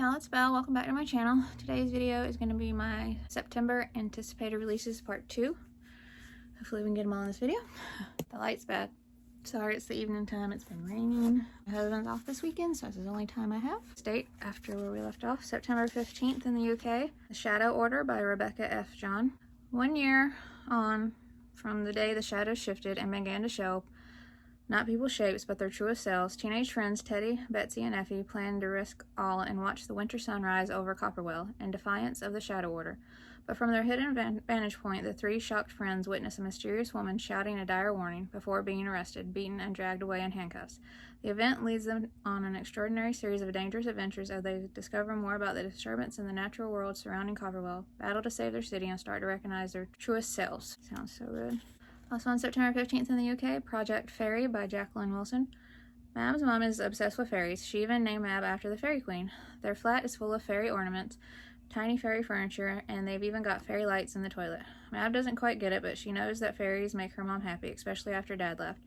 y'all, it's Belle. Welcome back to my channel. Today's video is going to be my September anticipated releases part 2. Hopefully we can get them all in this video. The light's bad. Sorry, it's the evening time. It's been raining. My husband's off this weekend, so this is the only time I have. Date after where we left off, September 15th in the UK. The Shadow Order by Rebecca F. John. 1 year on from the day the shadows shifted and began to show not people's shapes, but their truest selves, teenage friends Teddy, Betsy, and Effie planned to risk all and watch the winter sun rise over Copperwell in defiance of the Shadow Order. But from their hidden vantage point, the three shocked friends witness a mysterious woman shouting a dire warning before being arrested, beaten, and dragged away in handcuffs. The event leads them on an extraordinary series of dangerous adventures as they discover more about the disturbance in the natural world surrounding Copperwell, battle to save their city, and start to recognize their truest selves. Sounds so good. Also on September 15th in the UK, Project Fairy by Jacqueline Wilson. Mab's mom is obsessed with fairies. She even named Mab after the Fairy Queen. Their flat is full of fairy ornaments, tiny fairy furniture, and they've even got fairy lights in the toilet. Mab doesn't quite get it, but she knows that fairies make her mom happy, especially after Dad left.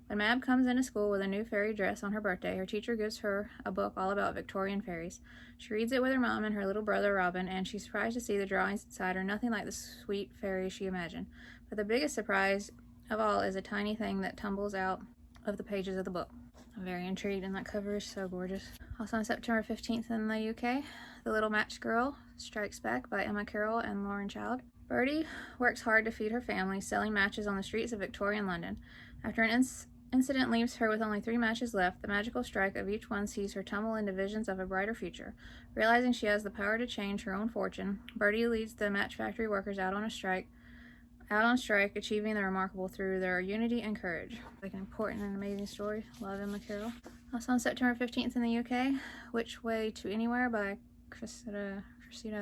When Mab comes into school with a new fairy dress on her birthday, her teacher gives her a book all about Victorian fairies. She reads it with her mom and her little brother Robin, and she's surprised to see the drawings inside are nothing like the sweet fairies she imagined. But the biggest surprise of all is a tiny thing that tumbles out of the pages of the book. I'm very intrigued, and that cover is so gorgeous. Also on September 15th in the UK, The Little Match Girl Strikes Back by Emma Carroll and Lauren Child. Birdie works hard to feed her family, selling matches on the streets of Victorian London. After an incident leaves her with only 3 matches left, the magical strike of each one sees her tumble into visions of a brighter future. Realizing she has the power to change her own fortune, Birdie leads the match factory workers out on strike, achieving the remarkable through their unity and courage. Like an important and amazing story. Love Emma Carroll. Also on September 15th in the UK, Which Way to Anywhere by Cressida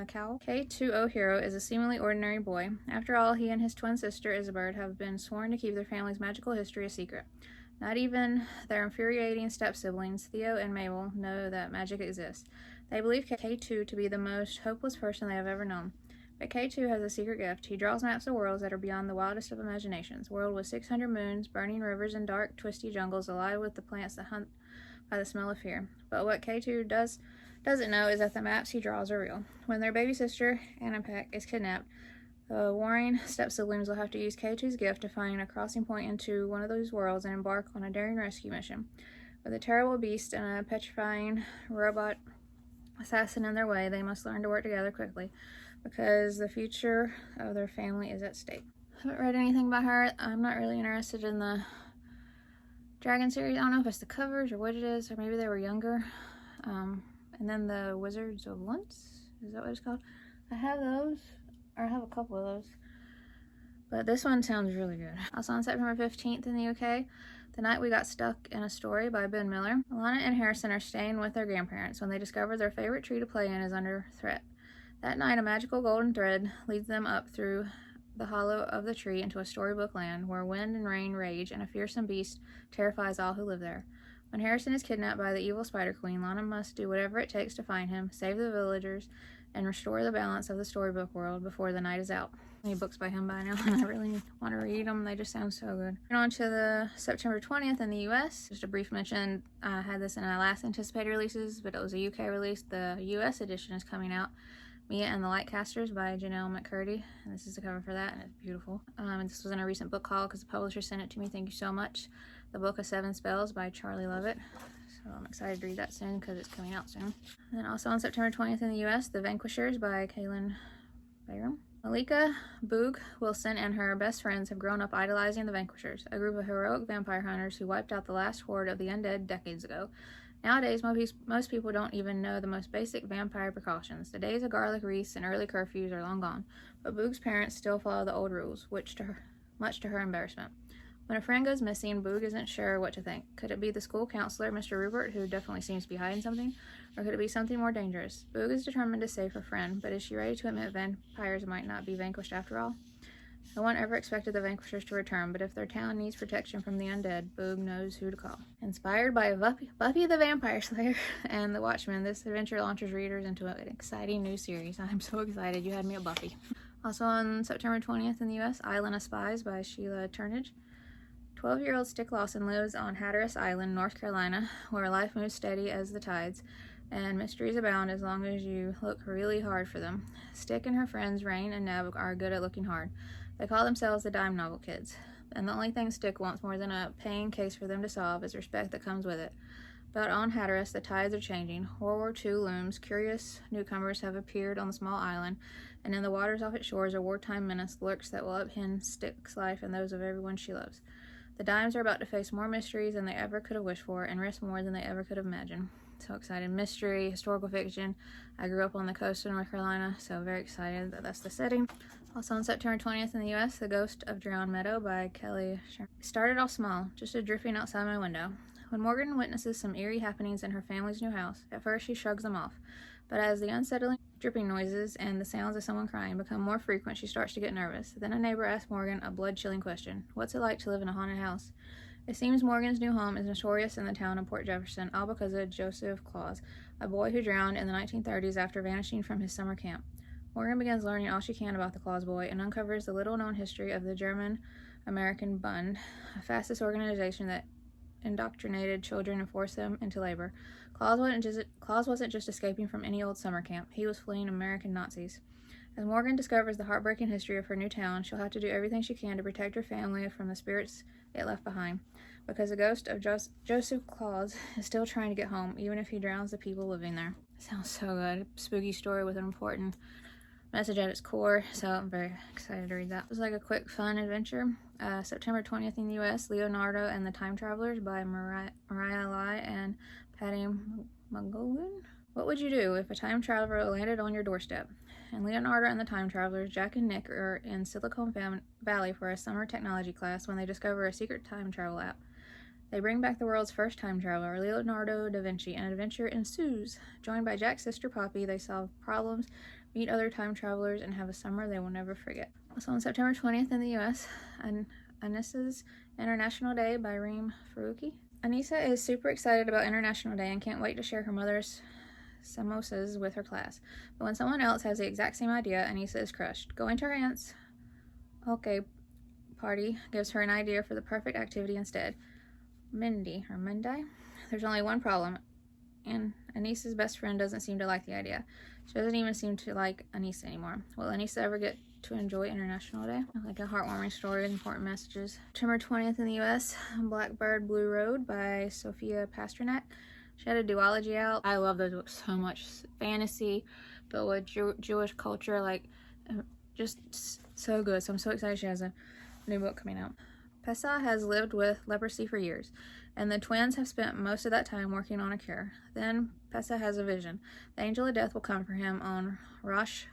Cowell. K2O Hero is a seemingly ordinary boy. After all, he and his twin sister Isabird have been sworn to keep their family's magical history a secret. Not even their infuriating step-siblings, Theo and Mabel, know that magic exists. They believe K2 to be the most hopeless person they have ever known. But K2 has a secret gift. He draws maps of worlds that are beyond the wildest of imaginations. World with 600 moons, burning rivers, and dark, twisty jungles alive with the plants that hunt by the smell of fear. But what K2 doesn't know is that the maps he draws are real. When their baby sister, Annapec, is kidnapped, the warring step-siblings will have to use K2's gift to find a crossing point into one of those worlds and embark on a daring rescue mission. With a terrible beast and a petrifying robot assassin in their way, they must learn to work together quickly, because the future of their family is at stake. I haven't read anything about her. I'm not really interested in the Dragon series. I don't know if it's the covers or what it is, or maybe they were younger. And then the Wizards of Once, is that what it's called? I have those, or I have a couple of those. But this one sounds really good. Also on September 15th in the UK, The Night We Got Stuck in a Story by Ben Miller. Alana and Harrison are staying with their grandparents when they discover their favorite tree to play in is under threat. That night, a magical golden thread leads them up through the hollow of the tree into a storybook land where wind and rain rage and a fearsome beast terrifies all who live there. When Harrison is kidnapped by the evil Spider Queen, Lana must do whatever it takes to find him, save the villagers, and restore the balance of the storybook world before the night is out. Any books by him by now, and I really want to read them. They just sound so good. And on to the September 20th in the US. Just a brief mention, I had this in our last anticipated releases, but it was a UK release. The US edition is coming out. Mia and the Lightcasters by Janelle McCurdy, and this is the cover for that, and it's beautiful. And this was in a recent book haul because the publisher sent it to me. Thank you so much. The Book of 7 Spells by Charlie Lovett. So I'm excited to read that soon because it's coming out soon. And then also on September 20th in the US, The Vanquishers by Kaylin Bayram. Malika Boog Wilson and her best friends have grown up idolizing the Vanquishers, a group of heroic vampire hunters who wiped out the last horde of the undead decades ago. Nowadays, most people don't even know the most basic vampire precautions. The days of garlic wreaths and early curfews are long gone, but Boog's parents still follow the old rules, much to her embarrassment. When a friend goes missing, Boog isn't sure what to think. Could it be the school counselor, Mr. Rupert, who definitely seems to be hiding something? Or could it be something more dangerous? Boog is determined to save her friend, but is she ready to admit vampires might not be vanquished after all? No one ever expected the Vanquishers to return, but if their town needs protection from the undead, Boog knows who to call. Inspired by Buffy the Vampire Slayer and The Watchmen, this adventure launches readers into an exciting new series. I'm so excited. You had me at Buffy. Also on September 20th in the US, Island of Spies by Sheila Turnage. 12-year-old Stick Lawson lives on Hatteras Island, North Carolina, where life moves steady as the tides. and mysteries abound as long as you look really hard for them. Stick and her friends, Rain and Neb, are good at looking hard. They call themselves the Dime Novel Kids, and the only thing Stick wants more than a paying case for them to solve is respect that comes with it. But on Hatteras, the tides are changing. World War II looms. Curious newcomers have appeared on the small island, and in the waters off its shores a wartime menace lurks that will upend Stick's life and those of everyone she loves. The Dimes are about to face more mysteries than they ever could have wished for, and risk more than they ever could have imagined. So excited. Mystery, historical fiction. I grew up on the coast of North Carolina, so very excited that that's the setting. Also on September 20th in the U.S., The Ghost of Drowned Meadow by Kelly Sherman. It started off small, just a drifting outside my window. When Morgan witnesses some eerie happenings in her family's new house, at first she shrugs them off, but as the unsettling dripping noises and the sounds of someone crying become more frequent, she starts to get nervous. Then a neighbor asks Morgan a blood-chilling question: what's it like to live in a haunted house? It seems Morgan's new home is notorious in the town of Port Jefferson, all because of Joseph Claus, a boy who drowned in the 1930s after vanishing from his summer camp. Morgan begins learning all she can about the Claus boy and uncovers the little-known history of the German-American Bund, a fascist organization that indoctrinated children and forced them into labor. Claus wasn't just escaping from any old summer camp. He was fleeing American Nazis. As Morgan discovers the heartbreaking history of her new town, she'll have to do everything she can to protect her family from the spirits it left behind, because the ghost of Joseph Claus is still trying to get home, even if he drowns the people living there. Sounds so good. Spooky story with an important message at its core, so I'm very excited to read that. It was like a quick, fun adventure. September 20th in the U.S., Leonardo and the Time Travelers by Mariah Lai and Patty McGowan. What would you do if a time traveler landed on your doorstep? And Leonardo and the Time Travelers, Jack and Nick, are in Silicon Valley for a summer technology class when they discover a secret time travel app. They bring back the world's first time traveler, Leonardo da Vinci, and an adventure ensues. Joined by Jack's sister Poppy, they solve problems, meet other time travelers, and have a summer they will never forget. Also on September 20th in the U.S., Anissa's International Day by Reem Faruqi. Anissa is super excited about International Day and can't wait to share her mother's samosas with her class. But when someone else has the exact same idea, Anissa is crushed. Going to her aunt's party gives her an idea for the perfect activity instead. Mindy. There's only one problem, and Anissa's best friend doesn't seem to like the idea. She doesn't even seem to like Anissa anymore. Will Anissa ever get to enjoy International Day? Like a heartwarming story with important messages. September 20th in the U.S., Blackbird Blue Road by Sophia Pasternak. She had a duology out. I love those books so much. Fantasy, but with Jewish culture, like, just so good. So I'm so excited she has a new book coming out. Pessa has lived with leprosy for years, and the twins have spent most of that time working on a cure. Then Pessa has a vision. The angel of death will come for him on Rosh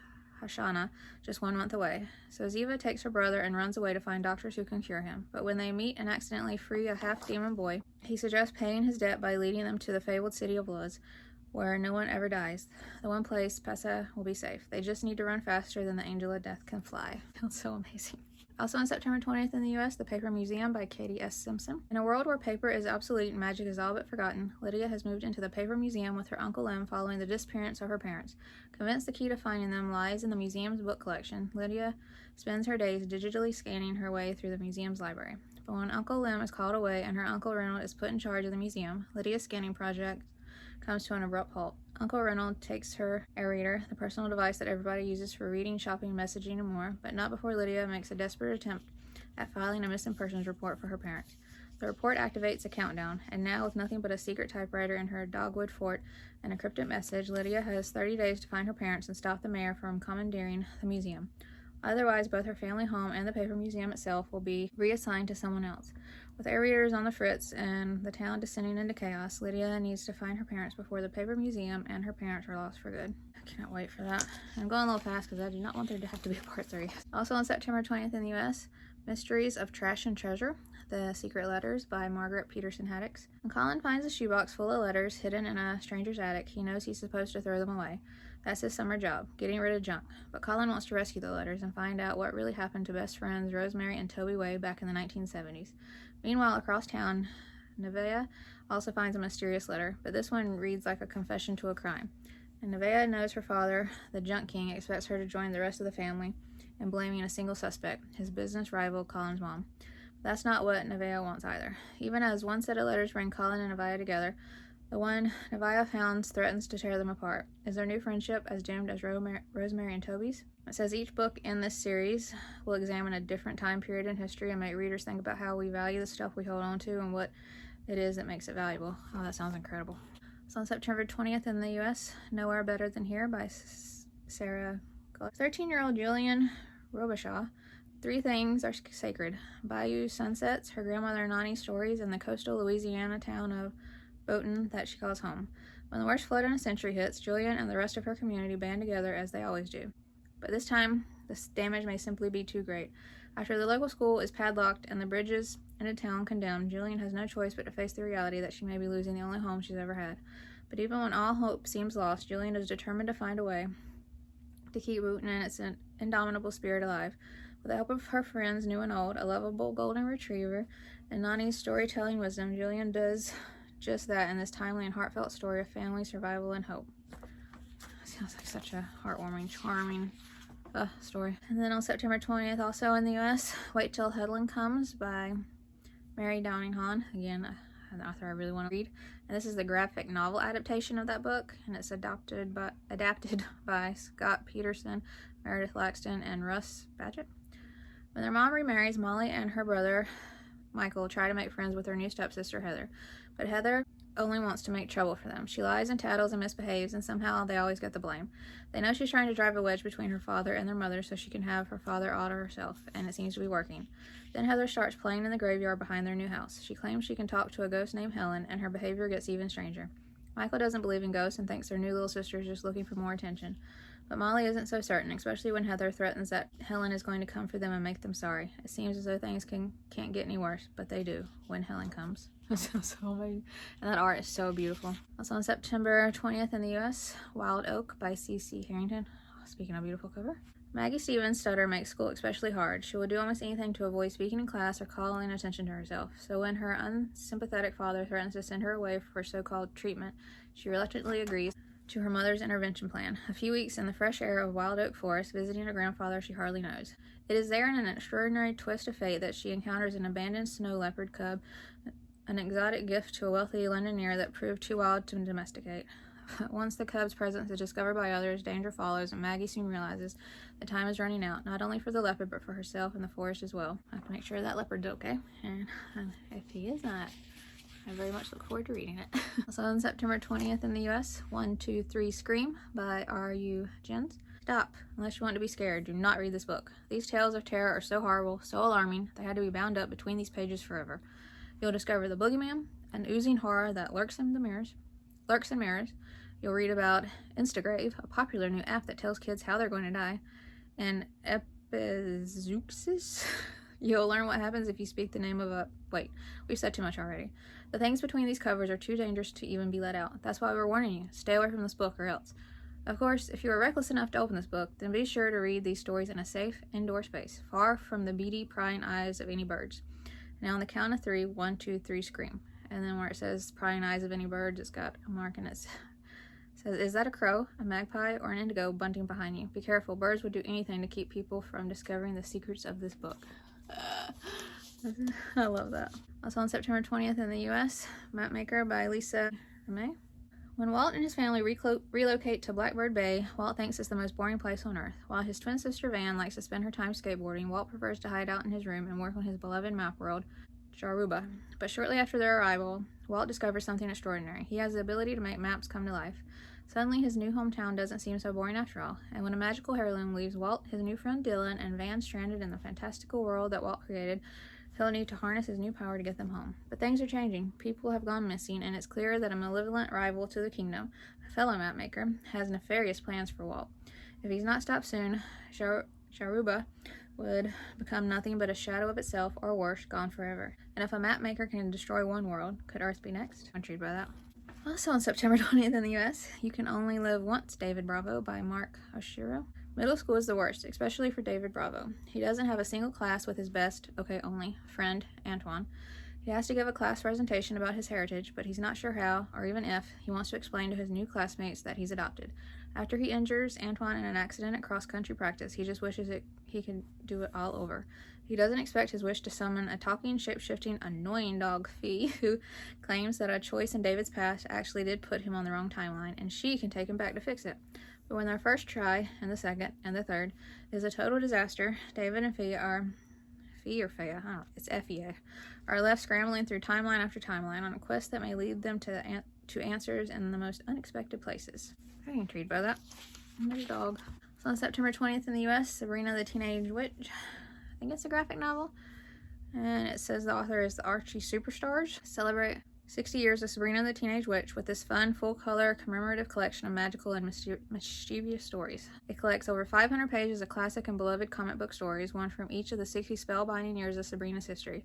Hashanah, just 1 month away. So Ziva takes her brother and runs away to find doctors who can cure him. But when they meet and accidentally free a half-demon boy, he suggests paying his debt by leading them to the fabled city of Luz, where no one ever dies. The one place Pessa will be safe. They just need to run faster than the angel of death can fly. Feels so amazing. Also on September 20th in the U.S., The Paper Museum by Katie S. Simpson. In a world where paper is obsolete and magic is all but forgotten, Lydia has moved into the Paper Museum with her Uncle Lem following the disappearance of her parents. Convinced the key to finding them lies in the museum's book collection, Lydia spends her days digitally scanning her way through the museum's library. But when Uncle Lem is called away and her Uncle Reynold is put in charge of the museum, Lydia's scanning project comes to an abrupt halt. Uncle Reynold takes her e-reader, the personal device that everybody uses for reading, shopping, messaging, and more, but not before Lydia makes a desperate attempt at filing a missing persons report for her parents. The report activates a countdown, and now with nothing but a secret typewriter in her dogwood fort and a cryptic message, Lydia has 30 days to find her parents and stop the mayor from commandeering the museum. Otherwise, both her family home and the paper museum itself will be reassigned to someone else. With air-readers on the fritz and the town descending into chaos, Lydia needs to find her parents before the paper museum and her parents are lost for good. I cannot wait for that. I'm going a little fast because I do not want there to have to be a part 3. Also on September 20th in the U.S., Mysteries of Trash and Treasure, The Secret Letters by Margaret Peterson Haddix. When Colin finds a shoebox full of letters hidden in a stranger's attic, he knows he's supposed to throw them away. That's his summer job, getting rid of junk. But Colin wants to rescue the letters and find out what really happened to best friends Rosemary and Toby Way back in the 1970s. Meanwhile, across town, Nevaeh also finds a mysterious letter, but this one reads like a confession to a crime. And Nevaeh knows her father, the Junk King, expects her to join the rest of the family in blaming a single suspect, his business rival, Colin's mom. But that's not what Nevaeh wants either. Even as one set of letters bring Colin and Nevaeh together, The one Nevaeh founds threatens to tear them apart. Is their new friendship as doomed as Rosemary and Toby's? It says each book in this series will examine a different time period in history and make readers think about how we value the stuff we hold on to and what it is that makes it valuable. Oh, that sounds incredible. So on September 20th in the U.S., Nowhere Better Than Here by Sarah Gullis. 13-year-old Julian Robichaud. 3 things are sacred: bayou sunsets, her grandmother Nani's stories, and the coastal Louisiana town of Boughton that she calls home. When the worst flood in a century hits, Julian and the rest of her community band together as they always do. But this time, the damage may simply be too great. After the local school is padlocked and the bridges into town condemned, Julian has no choice but to face the reality that she may be losing the only home she's ever had. But even when all hope seems lost, Julian is determined to find a way to keep Boughton and its indomitable spirit alive. With the help of her friends, new and old, a lovable golden retriever, and Nani's storytelling wisdom, Julian does just that in this timely and heartfelt story of family, survival, and hope. Sounds like such a heartwarming, charming story. And then on September 20th, also in the U.S., Wait Till Headland Comes by Mary Downing Hahn. Again, an author I really want to read. And this is the graphic novel adaptation of that book, and it's adapted by Scott Peterson, Meredith Laxton, and Russ Badgett. When their mom remarries, Molly and her brother Michael try to make friends with her new stepsister Heather, but Heather only wants to make trouble for them. She lies and tattles and misbehaves, and somehow they always get the blame. They know she's trying to drive a wedge between her father and their mother so she can have her father all to herself, and it seems to be working. Then Heather starts playing in the graveyard behind their new house. She claims she can talk to a ghost named Helen, and her behavior gets even stranger. Michael doesn't believe in ghosts and thinks their new little sister is just looking for more attention. But Molly isn't so certain, especially when Heather threatens that Helen is going to come for them and make them sorry. It seems as though things can't get any worse, but they do when Helen comes. That sounds so amazing. And that art is so beautiful. Also on September 20th in the U.S., Wild Oak by C.C. Harrington. Oh, speaking of beautiful cover. Maggie Stevens' stutter makes school especially hard. She will do almost anything to avoid speaking in class or calling attention to herself. So when her unsympathetic father threatens to send her away for so-called treatment, she reluctantly agrees to her mother's intervention plan. A few weeks in the fresh air of Wild Oak Forest, visiting a grandfather she hardly knows. It is there, in an extraordinary twist of fate, that she encounters an abandoned snow leopard cub, an exotic gift to a wealthy Londoner that proved too wild to domesticate. Once the cub's presence is discovered by others, danger follows, and Maggie soon realizes the time is running out, not only for the leopard, but for herself and the forest as well. I have to make sure that leopard's okay, and if he is not, I very much look forward to reading it. Also on September 20th in the U.S., 1, 2, 3 Scream by R.U. Jens. Stop, unless you want to be scared. Do not read this book. These tales of terror are so horrible, so alarming, they had to be bound up between these pages forever. You'll discover the boogeyman, an oozing horror that lurks in mirrors. You'll read about Instagrave, a popular new app that tells kids how they're going to die, and Epizeuxis. You'll learn what happens if you speak the name of a... Wait, we've said too much already. The things between these covers are too dangerous to even be let out. That's why we're warning you. Stay away from this book or else. Of course, if you are reckless enough to open this book, then be sure to read these stories in a safe, indoor space, far from the beady, prying eyes of any birds. Now on the count of 3, 1, 2, 3, scream. And then where it says prying eyes of any birds, it's got a mark in it. Says, is that a crow, a magpie, or an indigo bunting behind you? Be careful. Birds would do anything to keep people from discovering the secrets of this book. I love that. Also on September 20th in the U.S., Mapmaker by Lisa Ramey. When Walt and his family relocate to Blackbird Bay, Walt thinks it's the most boring place on earth. While his twin sister Van likes to spend her time skateboarding, Walt prefers to hide out in his room and work on his beloved map world, Jaruba. But shortly after their arrival, Walt discovers something extraordinary. He has the ability to make maps come to life. Suddenly, his new hometown doesn't seem so boring after all, and when a magical heirloom leaves Walt, his new friend Dylan, and Van stranded in the fantastical world that Walt created, he'll need to harness his new power to get them home. But things are changing. People have gone missing, and it's clear that a malevolent rival to the kingdom, a fellow mapmaker, has nefarious plans for Walt. If he's not stopped soon, Jaruba would become nothing but a shadow of itself, or worse, gone forever. And if a mapmaker can destroy one world, could Earth be next? I'm intrigued by that. Also on September 20th in the U.S., You Can Only Live Once, David Bravo by Mark Oshiro. Middle school is the worst, especially for David Bravo. He doesn't have a single class with his best, only, friend, Antoine. He has to give a class presentation about his heritage, but he's not sure how, or even if, he wants to explain to his new classmates that he's adopted. After he injures Antoine in an accident at cross-country practice, he just wishes he could do it all over. He doesn't expect his wish to summon a talking, shape-shifting, annoying dog, Fee, who claims that a choice in David's past actually did put him on the wrong timeline, and she can take him back to fix it. But when their first try, and the second, and the third, is a total disaster, David and Fee are... Fee or Fea? I don't know. It's F-E-A. Are left scrambling through timeline after timeline on a quest that may lead them to answers in the most unexpected places. Very intrigued by that. And there's a dog. So on September 20th in the U.S., Sabrina the Teenage Witch. I think it's a graphic novel. And it says the author is the Archie Superstars. Celebrate 60 years of Sabrina the Teenage Witch with this fun, full-color, commemorative collection of magical and mischievous stories. It collects over 500 pages of classic and beloved comic book stories, one from each of the 60 spellbinding years of Sabrina's history.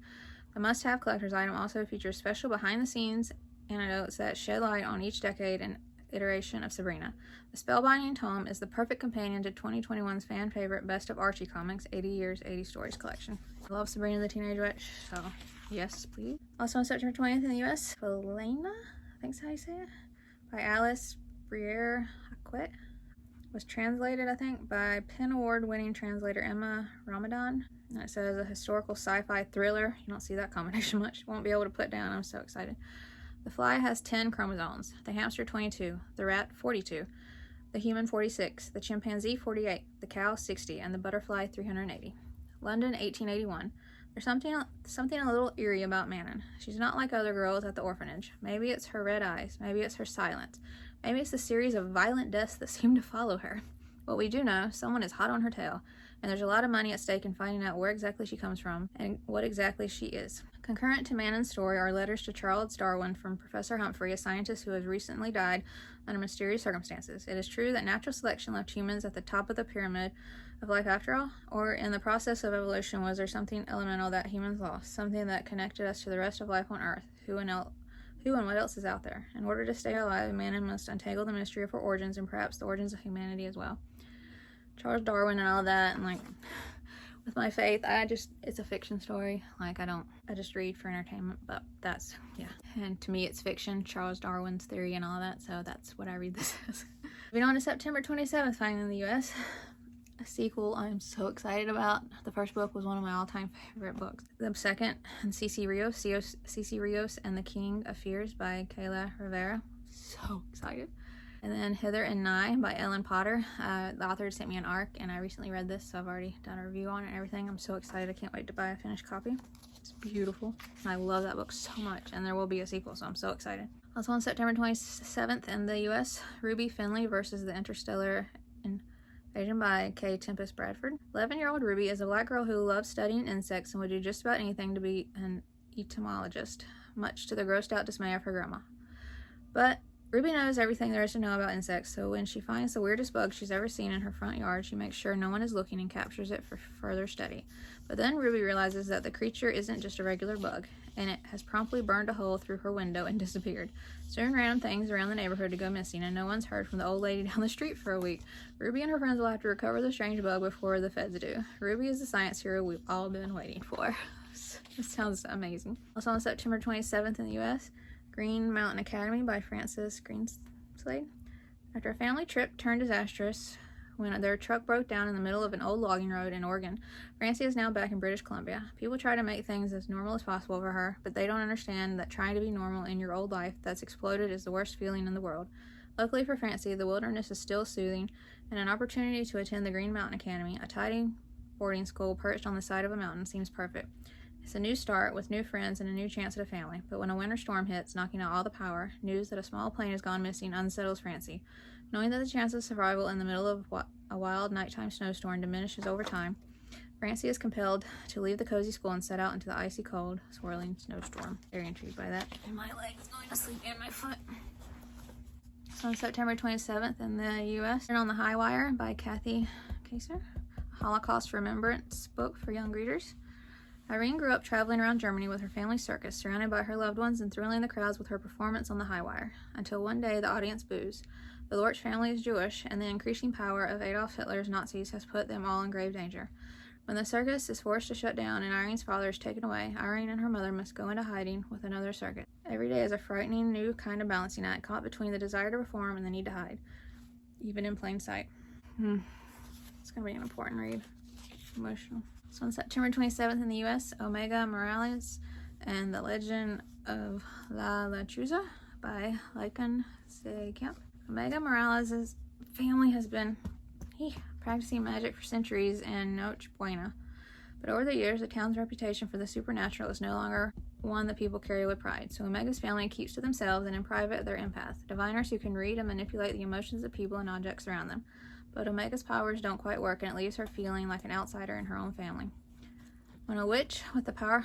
The must-have collector's item also features special behind-the-scenes anecdotes that shed light on each decade and iteration of Sabrina. The spellbinding tome is the perfect companion to 2021's fan-favorite Best of Archie Comics 80 Years, 80 Stories collection. I love Sabrina the Teenage Witch, so yes, please. Also on September 20th in the U.S., Felina, I think that's how you say it, by Alice Briere-Haquet, was translated, I think, by PEN Award-winning translator Emma Ramadan. And it says a historical sci-fi thriller. You don't see that combination much. Won't be able to put down. I'm so excited. The fly has 10 chromosomes. The hamster 22. The rat 42. The human 46. The chimpanzee 48. The cow 60. And the butterfly 380. London, 1881. There's something a little eerie about Manon. She's not like other girls at the orphanage. Maybe it's her red eyes. Maybe it's her silence. Maybe it's the series of violent deaths that seem to follow her. What we do know, someone is hot on her tail, and there's a lot of money at stake in finding out where exactly she comes from and what exactly she is. Concurrent to Manon's story are letters to Charles Darwin from Professor Humphrey, a scientist who has recently died under mysterious circumstances. It is true that natural selection left humans at the top of the pyramid of life after all, or in the process of evolution was there something elemental that humans lost, something that connected us to the rest of life on Earth? Who and what else is out there? In order to stay alive, Manon must untangle the mystery of her origins and perhaps the origins of humanity as well. Charles Darwin and all that, and like with my faith, it's a fiction story. Like I just read for entertainment, but that's, yeah. And to me it's fiction, Charles Darwin's theory and all that, so that's what I read this as. Moving on to September 27th, finally in the US, a sequel I'm so excited about. The first book was one of my all-time favorite books. The second, Cici Rios and the King of Fears by Kayla Rivera. So excited. And then Hither and Nye by Ellen Potter. The author sent me an ARC, and I recently read this, so I've already done a review on it and everything. I'm so excited. I can't wait to buy a finished copy. It's beautiful. I love that book so much, and there will be a sequel, so I'm so excited. Also on September 27th in the U.S., Ruby Finley versus the Interstellar Invasion by K. Tempest Bradford. 11-year-old Ruby is a black girl who loves studying insects and would do just about anything to be an entomologist, much to the grossed-out dismay of her grandma. But Ruby knows everything there is to know about insects, so when she finds the weirdest bug she's ever seen in her front yard, she makes sure no one is looking and captures it for further study. But then Ruby realizes that the creature isn't just a regular bug, and it has promptly burned a hole through her window and disappeared. Soon random things around the neighborhood to go missing, and no one's heard from the old lady down the street for a week. Ruby and her friends will have to recover the strange bug before the feds do. Ruby is the science hero we've all been waiting for. This sounds amazing. Also on September 27th in the U.S., Green Mountain Academy by Frances Greenslade. After a family trip turned disastrous when their truck broke down in the middle of an old logging road in Oregon, Francie is now back in British Columbia. People try to make things as normal as possible for her, but they don't understand that trying to be normal in your old life that's exploded is the worst feeling in the world. Luckily for Francie, the wilderness is still soothing, and an opportunity to attend the Green Mountain Academy, a tidy boarding school perched on the side of a mountain, seems perfect. It's a new start with new friends and a new chance at a family, but when a winter storm hits, knocking out all the power, news that a small plane has gone missing unsettles Francie. Knowing that the chance of survival in the middle of a wild nighttime snowstorm diminishes over time, Francie is compelled to leave the cozy school and set out into the icy cold, swirling snowstorm. Very intrigued by that. And my leg is going to sleep in my foot. So on September 27th in the U.S., On the High Wire by Kathy Kaser, a Holocaust Remembrance book for young readers. Irene grew up traveling around Germany with her family circus, surrounded by her loved ones and thrilling the crowds with her performance on the high wire, until one day the audience boos. The Lorch family is Jewish, and the increasing power of Adolf Hitler's Nazis has put them all in grave danger. When the circus is forced to shut down and Irene's father is taken away, Irene and her mother must go into hiding with another circus. Every day is a frightening new kind of balancing act, caught between the desire to perform and the need to hide, even in plain sight. It's going to be an important read. Emotional. So on September 27th in the U.S., Omega Morales and the Legend of La Lechuza by Lycan C. Camp. Omega Morales' family has been practicing magic for centuries in Noche Buena, but over the years, the town's reputation for the supernatural is no longer one that people carry with pride. So Omega's family keeps to themselves, and in private, they're empaths, diviners who can read and manipulate the emotions of people and objects around them. But Omega's powers don't quite work, and it leaves her feeling like an outsider in her own family. When a witch with the power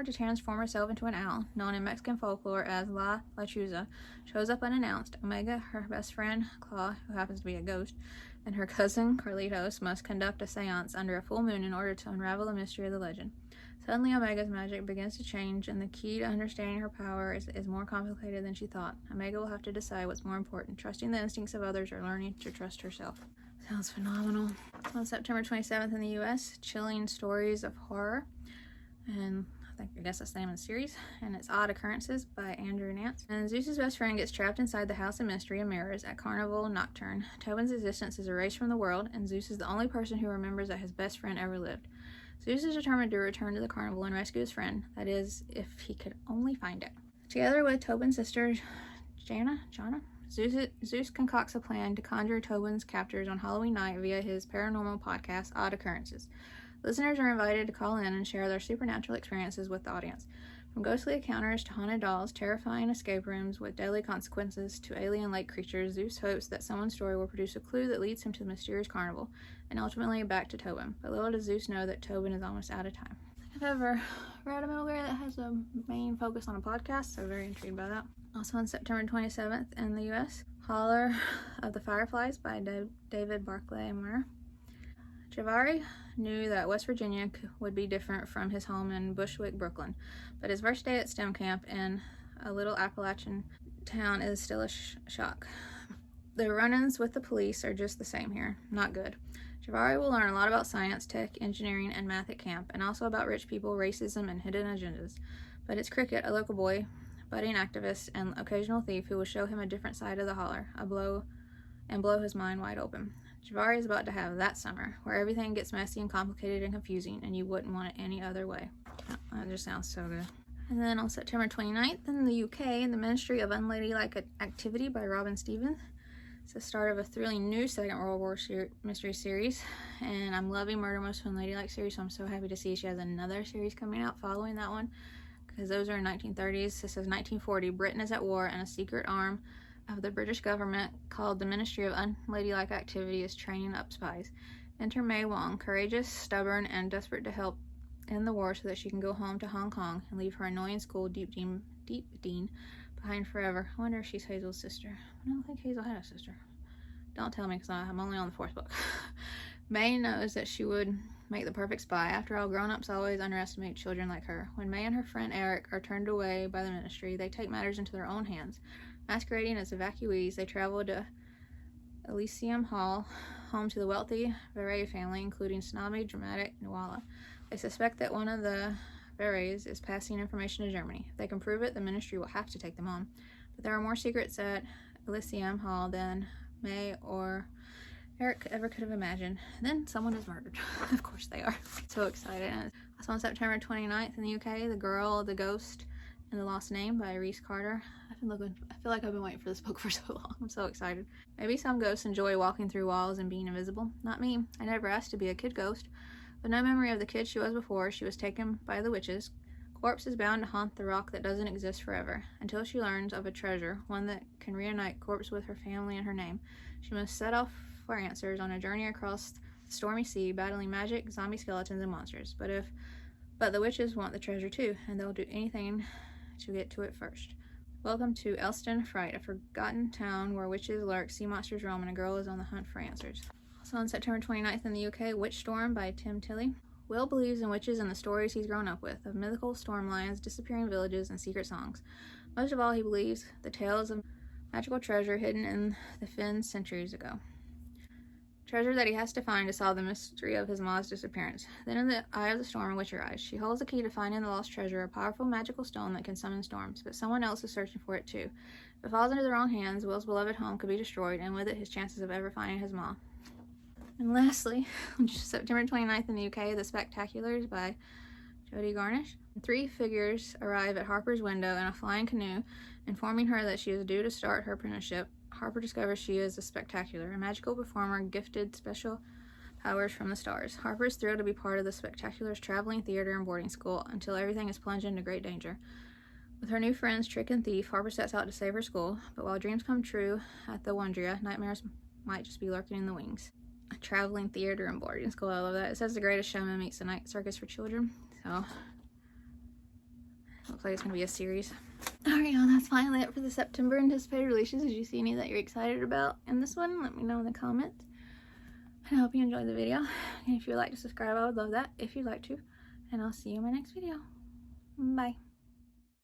to transform herself into an owl, known in Mexican folklore as La Lechuza, shows up unannounced, Omega, her best friend, Claw, who happens to be a ghost, and her cousin, Carlitos, must conduct a seance under a full moon in order to unravel the mystery of the legend. Suddenly, Omega's magic begins to change, and the key to understanding her power is more complicated than she thought. Omega will have to decide what's more important, trusting the instincts of others or learning to trust herself. Sounds phenomenal. On September 27th in the U.S., Chilling Stories of Horror, and I guess that's the name of the series, and it's Odd Occurrences by Andrew Nance. And Zeus's best friend gets trapped inside the House of Mystery and Mirrors at Carnival Nocturne. Tobin's existence is erased from the world, and Zeus is the only person who remembers that his best friend ever lived. Zeus is determined to return to the carnival and rescue his friend, that is, if he could only find it. Together with Tobin's sister, Jana, Zeus concocts a plan to conjure Tobin's captors on Halloween night via his paranormal podcast, Odd Occurrences. Listeners are invited to call in and share their supernatural experiences with the audience. From ghostly encounters to haunted dolls, terrifying escape rooms with deadly consequences, to alien-like creatures, Zeus hopes that someone's story will produce a clue that leads him to the mysterious carnival, and ultimately back to Tobin. But little does Zeus know that Tobin is almost out of time. I've ever read a middle grade that has a main focus on a podcast, so very intrigued by that. Also on September 27th in the U.S., Holler of the Fireflies by David Barclay Moore. Javari knew that West Virginia would be different from his home in Bushwick, Brooklyn, but his first day at STEM camp in a little Appalachian town is still a shock. The run-ins with the police are just the same here. Not good. Javari will learn a lot about science, tech, engineering, and math at camp, and also about rich people, racism, and hidden agendas. But it's Cricket, a local boy, budding activist, and occasional thief who will show him a different side of the Holler, blow his mind wide open. Javari is about to have that summer, where everything gets messy and complicated and confusing, and you wouldn't want it any other way. That just sounds so good. And then on September 29th in the UK, The Ministry of Unladylike Activity by Robin Stevens. It's the start of a thrilling new Second World War mystery series, and I'm loving Murder Most Unladylike series, so I'm so happy to see she has another series coming out following that one, because those are in 1930s. This is 1940. Britain is at war, and a secret arm of the British government called the Ministry of Unladylike Activity is training up spies. Enter May Wong, courageous, stubborn, and desperate to help end the war so that she can go home to Hong Kong and leave her annoying school Deep Dean behind forever. I wonder if she's Hazel's sister. I don't think Hazel had a sister. Don't tell me, because I'm only on the 4th book. May knows that she would make the perfect spy. After all, grown-ups always underestimate children like her. When May and her friend Eric are turned away by the ministry, they take matters into their own hands. Masquerading as evacuees, they travel to Elysium Hall, home to the wealthy Veray family, including snobby, dramatic Nuala. They suspect that one of the Verays is passing information to Germany. If they can prove it, the ministry will have to take them on. But there are more secrets at Elysium Hall than May or Eric ever could have imagined. And then someone is murdered. Of course they are. So excited. And also on September 29th in the UK, The Girl, the Ghost, and the Lost Name by Reese Carter. I feel like I've been waiting for this book for so long. I'm so excited. Maybe some ghosts enjoy walking through walls and being invisible. Not me. I never asked to be a kid ghost. With no memory of the kid she was before, she was taken by the witches. Corpse is bound to haunt the rock that doesn't exist forever, until she learns of a treasure, one that can reunite Corpse with her family and her name. She must set off for answers on a journey across the stormy sea, battling magic, zombie skeletons, and monsters. But the witches want the treasure too, and they'll do anything to get to it first. Welcome to Elston Fright, a forgotten town where witches lurk, sea monsters roam, and a girl is on the hunt for answers. Also on September 29th in the UK, Witch Storm by Tim Tilley. Will believes in witches and the stories he's grown up with, of mythical storm lions, disappearing villages, and secret songs. Most of all, he believes the tales of magical treasure hidden in the Fens centuries ago. treasure that he has to find to solve the mystery of his ma's disappearance. Then in the eye of the storm, a witch arrives. She holds the key to finding the lost treasure, a powerful magical stone that can summon storms, but someone else is searching for it too. If it falls into the wrong hands, Will's beloved home could be destroyed, and with it his chances of ever finding his ma. And lastly, on September 29th in the UK, The Spectaculars by Jodie Garnish. 3 figures arrive at Harper's window in a flying canoe, informing her that she is due to start her apprenticeship. Harper discovers she is a spectacular, a magical performer gifted special powers from the stars. Harper is thrilled to be part of the Spectacular's traveling theater and boarding school until everything is plunged into great danger. With her new friends Trick and Thief, Harper sets out to save her school, but while dreams come true at the Wondria, nightmares might just be lurking in the wings. A traveling theater and boarding school, I love that. It says The Greatest Showman meets the Night Circus for children, so looks like it's gonna be a series. Alright, well, that's finally it for the September anticipated releases. Did you see any that you're excited about in this one? Let me know in the comments. And I hope you enjoyed the video. And if you would like to subscribe, I would love that if you'd like to. And I'll see you in my next video. Bye.